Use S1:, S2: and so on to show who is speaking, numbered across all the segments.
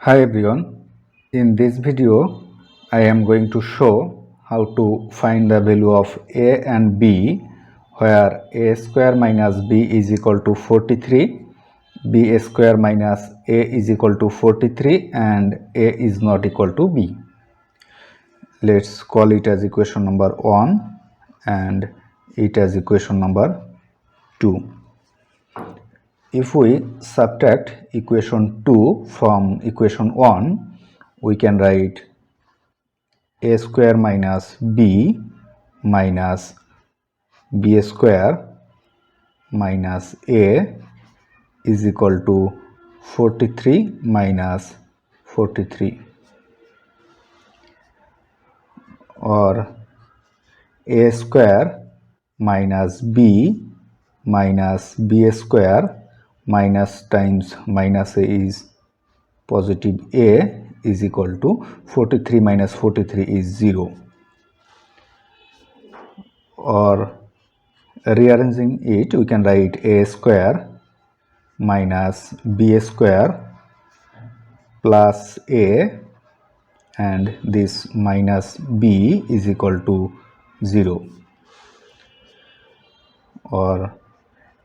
S1: Hi everyone, in this video I am going to show how to find the value of a and b where a square minus b is equal to 43, b square minus a is equal to 43 and a is not equal to b. Let's call it as equation number 1 and it as equation number 2. If we subtract equation 2 from equation 1, we can write a square minus b square minus a is equal to 43 minus 43, or a square minus b square minus times minus a is positive a is equal to 43 minus 43 is 0, or rearranging it we can write a square minus b square plus a and this minus b is equal to 0, or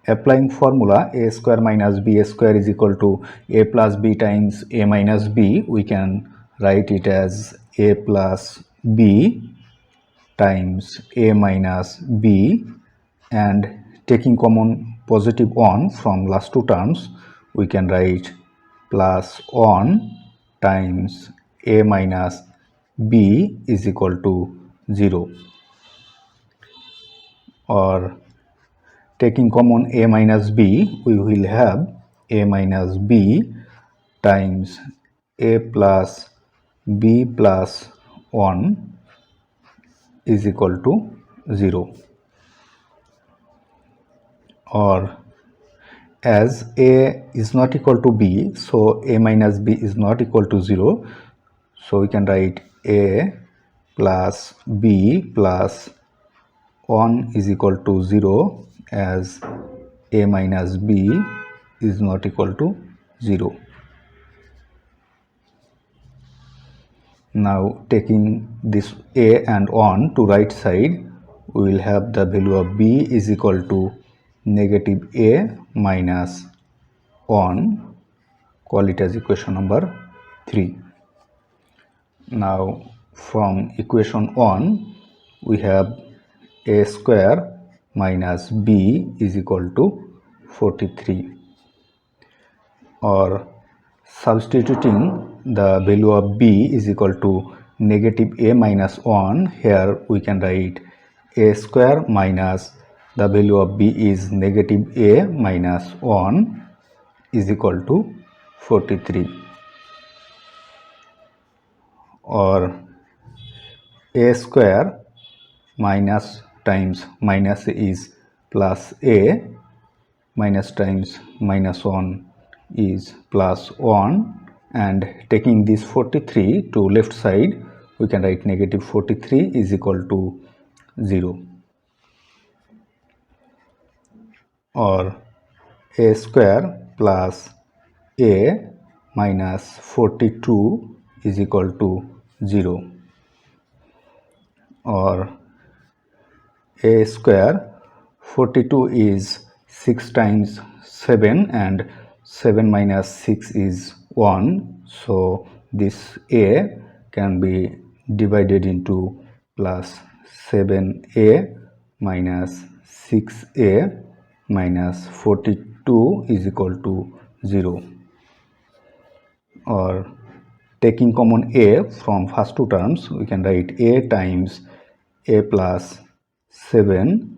S1: applying formula a square minus b square is equal to a plus b times a minus b, we can write it as a plus b times a minus b, and taking common positive 1 from last two terms we can write plus 1 times a minus b is equal to 0, or taking common a minus b, we will have a minus b times a plus b plus 1 is equal to 0, or as a is not equal to b, so a minus b is not equal to 0, so we can write a plus b plus 1 is equal to 0 as a minus b is not equal to 0. Now taking this a and 1 to right side, we will have the value of b is equal to negative a minus 1, call it as equation number 3. Now from equation 1 we have a square minus b is equal to 43, or substituting the value of b is equal to negative a minus 1, here we can write a square minus the value of b is negative a minus 1 is equal to 43, or a square minus times minus is plus a minus times minus 1 is plus 1, and taking this 43 to left side we can write negative 43 is equal to 0, or a square plus a minus 42 is equal to 0, or a square 42 is 6 times 7 and 7 minus 6 is 1, so this a can be divided into plus 7a minus 6a minus 42 is equal to 0, or taking common a from first two terms we can write a times a plus 7,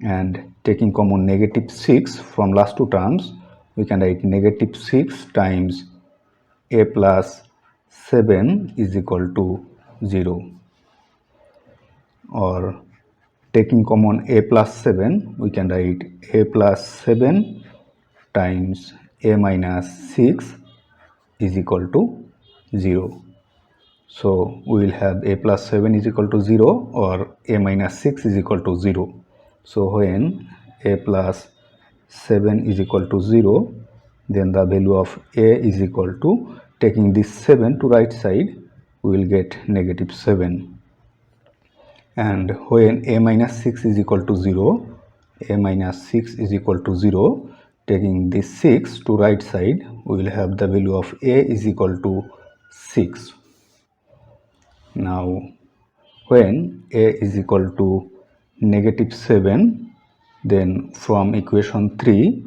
S1: and taking common negative 6 from last two terms we can write negative 6 times a plus 7 is equal to 0, or taking common a plus 7 we can write a plus 7 times a minus 6 is equal to 0. So we will have a plus 7 is equal to 0 or a minus 6 is equal to 0. So when a plus 7 is equal to 0, then the value of a is equal to taking this 7 to right side, we will get negative 7. And when a minus 6 is equal to 0, a minus 6 is equal to 0, taking this 6 to right side, we will have the value of a is equal to 6. Now, when a is equal to negative 7, then from equation 3,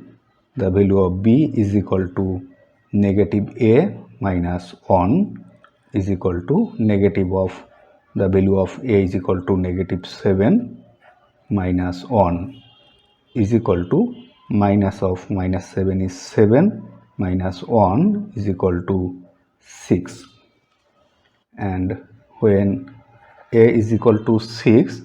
S1: the value of b is equal to negative a minus 1 is equal to negative of the value of a is equal to negative 7 minus 1 is equal to minus of minus 7 is 7 minus 1 is equal to 6. And when a is equal to 6,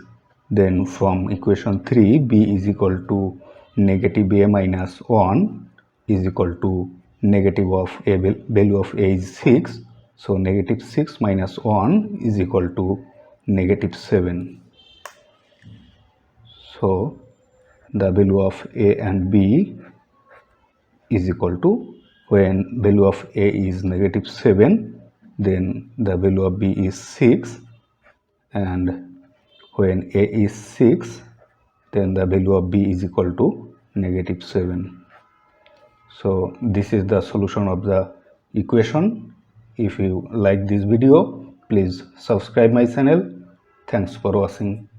S1: then from equation 3, b is equal to negative a minus 1 is equal to negative of a value of a is 6. So negative 6 minus 1 is equal to negative 7. So the value of a and b is equal to, when value of a is negative 7, then the value of b is 6, and when a is 6, then the value of b is equal to negative 7. So this is the solution of the equation. If you like this video, please subscribe my channel. Thanks for watching.